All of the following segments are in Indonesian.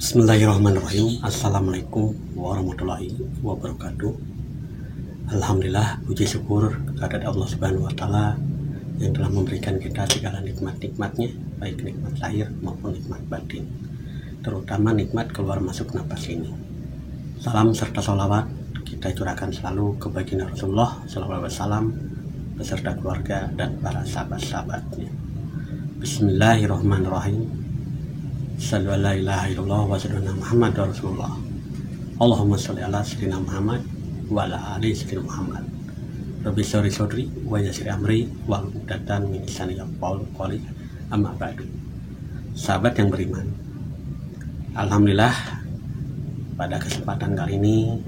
Bismillahirrahmanirrahim. Assalamualaikum warahmatullahi wabarakatuh. Alhamdulillah, puji syukur kehadirat Allah Subhanahu wa Ta'ala yang telah memberikan kita segala nikmat-nikmatnya, baik nikmat lahir maupun nikmat batin, terutama nikmat keluar masuk napas ini. Salam serta sholawat kita curahkan selalu ke baginda Rasulullah SAW beserta keluarga dan para sahabat-sahabatnya. Bismillahirrahmanirrahim. Sallu ala ilaha illallah wa sallallahu Muhammad Rasulullah. Allahumma sholli ala sayyidina Muhammad wa ala ali sayyidina Muhammad. Rabbi shrah sadri wa yassir amri wa hlul 'uqdatam min lisani yafqahu qawli. Amma ba'du. Sahabat yang beriman, alhamdulillah pada kesempatan kali ini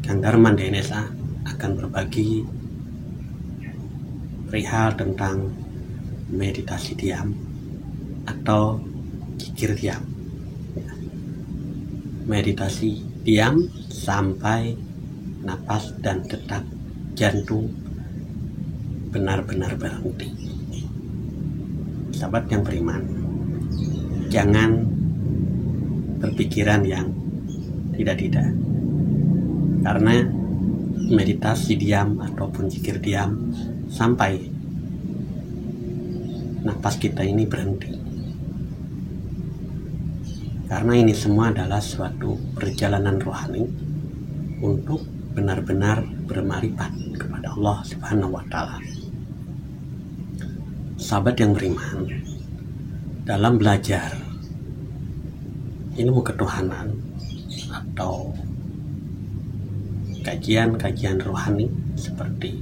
Kang Darman DNSA akan berbagi perihal tentang meditasi diam atau zikir diam. Meditasi diam sampai napas dan detak jantung benar-benar berhenti. Sahabat yang beriman, jangan berpikiran yang tidak-tidak, karena meditasi diam ataupun zikir diam sampai napas kita ini berhenti. Karena ini semua adalah suatu perjalanan rohani untuk benar-benar bermarifat kepada Allah Subhanahu wa Ta'ala. Sahabat yang beriman, dalam belajar ilmu ketuhanan atau kajian-kajian rohani seperti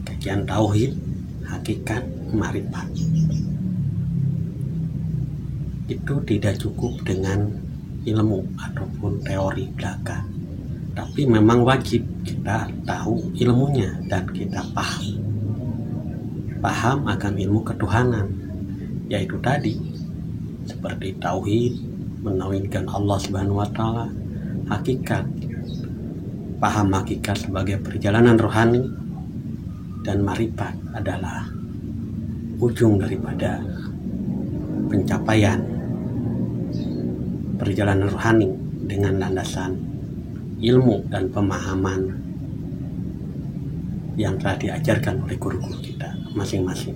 kajian tauhid, hakikat, marifat, itu tidak cukup dengan ilmu ataupun teori belaka, tapi memang wajib kita tahu ilmunya dan kita paham akan ilmu ketuhanan, yaitu tadi seperti tauhid, menauhidkan Allah Subhanahu wa Ta'ala, hakikat, paham hakikat sebagai perjalanan rohani, dan marifat adalah ujung daripada pencapaian perjalanan rohani dengan landasan ilmu dan pemahaman yang telah diajarkan oleh guru-guru kita masing-masing.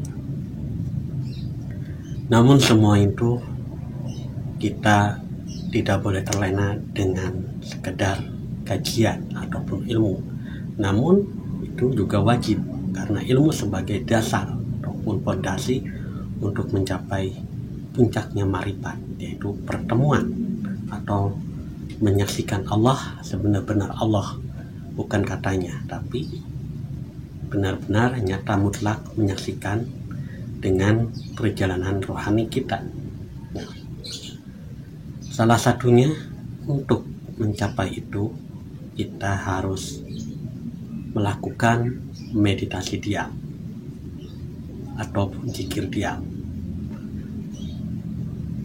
Namun semua itu kita tidak boleh terlena dengan sekedar kajian ataupun ilmu. Namun itu juga wajib, karena ilmu sebagai dasar ataupun fondasi untuk mencapai puncaknya marifat, yaitu pertemuan atau menyaksikan Allah sebenar-benar Allah, bukan katanya, tapi benar-benar nyata mutlak menyaksikan dengan perjalanan rohani kita. Nah, salah satunya untuk mencapai itu kita harus melakukan meditasi diam ataupun zikir diam.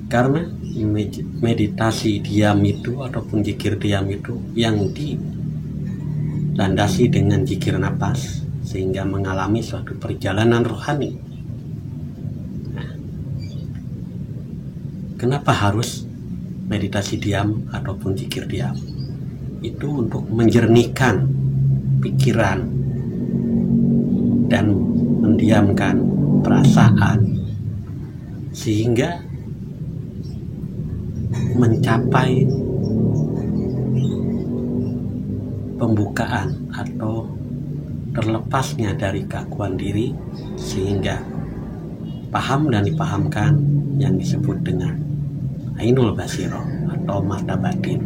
Karena meditasi diam itu ataupun zikir diam itu yang dilandasi dengan zikir napas, sehingga mengalami suatu perjalanan rohani. Nah, kenapa harus meditasi diam ataupun zikir diam? Itu untuk menjernihkan pikiran dan mendiamkan perasaan, sehingga mencapai pembukaan atau terlepasnya dari keakuan diri, sehingga paham dan dipahamkan yang disebut dengan ainul basiro atau mata batin.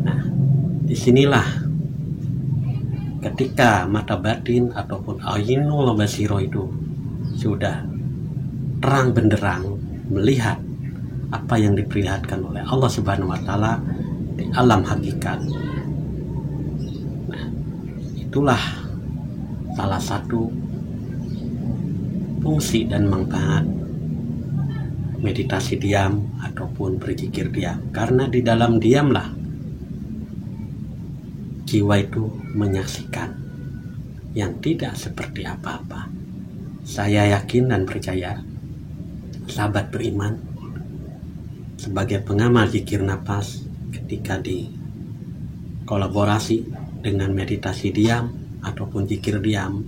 Nah, disinilah ketika mata batin ataupun ainul basiro itu sudah terang benderang melihat apa yang diperlihatkan oleh Allah Subhanahu wa Ta'ala di alam hakikat. Nah, itulah salah satu fungsi dan manfaat meditasi diam ataupun berzikir diam, karena di dalam diamlah jiwa itu menyaksikan yang tidak seperti apa-apa. Saya yakin dan percaya, sahabat beriman, sebagai pengamal zikir nafas ketika dikolaborasi dengan meditasi diam ataupun zikir diam,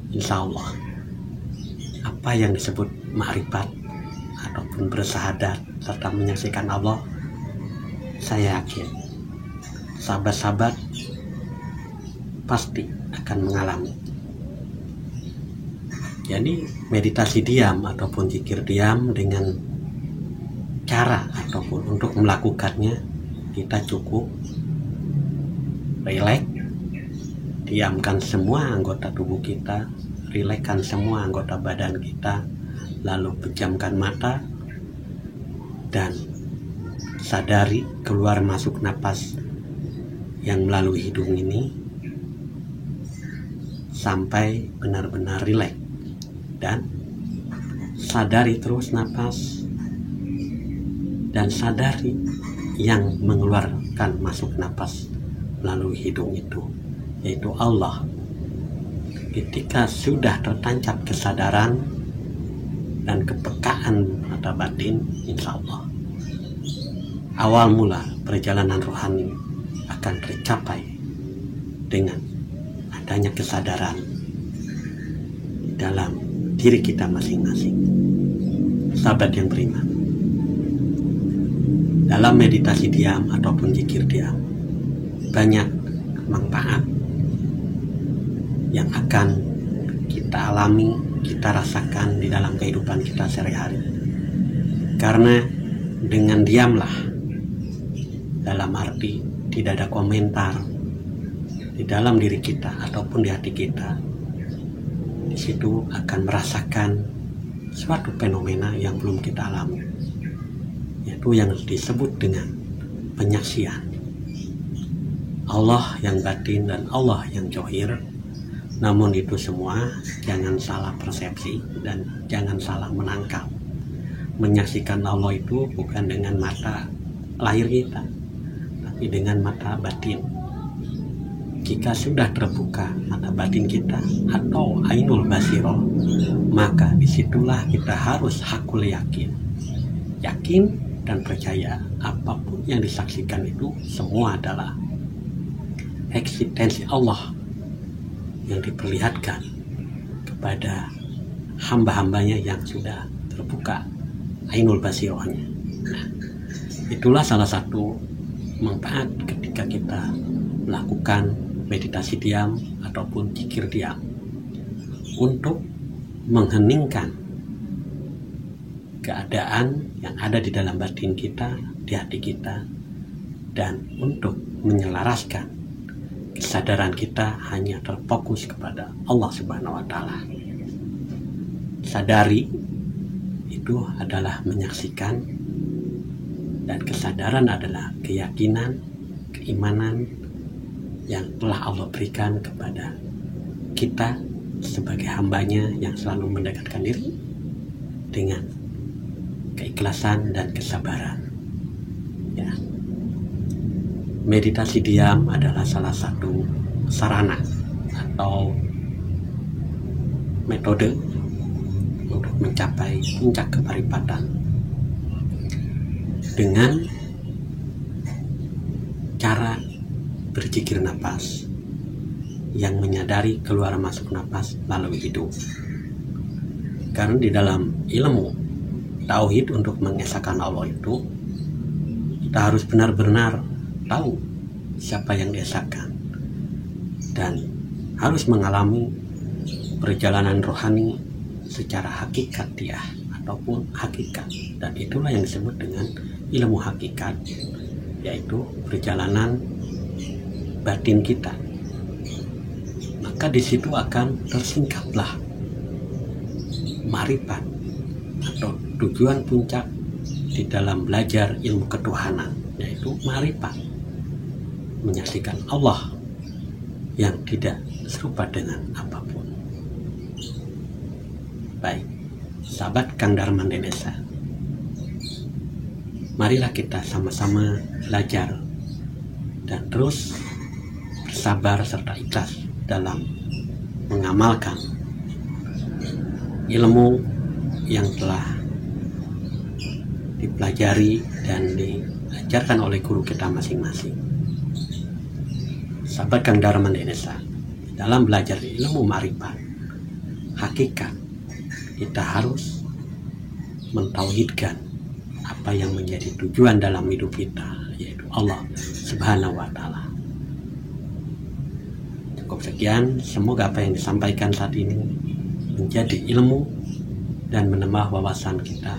insya Allah apa yang disebut ma'rifat ataupun bersahadat serta menyaksikan Allah, saya yakin sahabat-sahabat pasti akan mengalami. Jadi meditasi diam ataupun zikir diam, dengan cara ataupun untuk melakukannya kita cukup rileks, diamkan semua anggota tubuh kita, rilekskan semua anggota badan kita, lalu pejamkan mata dan sadari keluar masuk napas yang melalui hidung ini sampai benar-benar rileks, dan sadari terus napas dan sadari yang mengeluarkan masuk napas melalui hidung itu, yaitu Allah. Ketika sudah tertancap kesadaran dan kepekaan mata batin, insya Allah awal mula perjalanan rohani akan tercapai dengan adanya kesadaran dalam diri kita masing-masing. Sahabat yang beriman, dalam meditasi diam ataupun zikir diam banyak manfaat yang akan kita alami, kita rasakan di dalam kehidupan kita sehari-hari. Karena dengan diamlah, dalam arti tidak ada komentar di dalam diri kita ataupun di hati kita, di situ akan merasakan suatu fenomena yang belum kita alami, yaitu yang disebut dengan penyaksian Allah yang batin dan Allah yang zahir. Namun itu semua jangan salah persepsi dan jangan salah menangkap. Menyaksikan Allah itu bukan dengan mata lahir kita, tapi dengan mata batin. Jika sudah terbuka mata batin kita atau ainul basirah, maka disitulah kita harus hakul yakin dan percaya apapun yang disaksikan itu semua adalah eksistensi Allah yang diperlihatkan kepada hamba-hambanya yang sudah terbuka ainul basirahnya. Nah, itulah salah satu manfaat ketika kita melakukan meditasi diam ataupun zikir diam, untuk mengheningkan keadaan yang ada di dalam batin kita, di hati kita, dan untuk menyelaraskan kesadaran kita hanya terfokus kepada Allah Subhanahu wa Ta'ala. Sadari itu adalah menyaksikan, dan kesadaran adalah keyakinan, keimanan yang telah Allah berikan kepada kita sebagai hambanya yang selalu mendekatkan diri dengan keikhlasan dan kesabaran. Ya. Meditasi diam adalah salah satu sarana atau metode untuk mencapai puncak kemarifatan dengan cara berzikir nafas yang menyadari keluar masuk nafas melalui hidung. Karena di dalam ilmu tauhid untuk mengesahkan Allah itu, kita harus benar-benar tahu siapa yang diesakan dan harus mengalami perjalanan rohani secara hakikatiah ataupun hakikat, dan itulah yang disebut dengan ilmu hakikat, yaitu perjalanan batin kita. Maka di situ akan tersingkaplah ma'rifat atau tujuan puncak di dalam belajar ilmu ketuhanan, yaitu ma'rifat, menyaksikan Allah yang tidak serupa dengan apapun. Baik, sahabat Kang Darman Denesa, marilah kita sama-sama belajar dan terus bersabar serta ikhlas dalam mengamalkan ilmu yang telah dipelajari dan diajarkan oleh guru kita masing-masing. Sahabat Kang Darman Indonesia, dalam belajar ilmu ma'rifat hakikat, kita harus mentauhidkan apa yang menjadi tujuan dalam hidup kita, yaitu Allah Subhanahu wa Ta'ala. Cukup sekian, semoga apa yang disampaikan saat ini menjadi ilmu dan menambah wawasan kita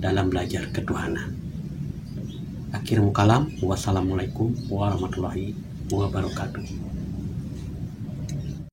dalam belajar ketuhanan. Akhirul kalam, wassalamualaikum warahmatullahi wabarakatuh.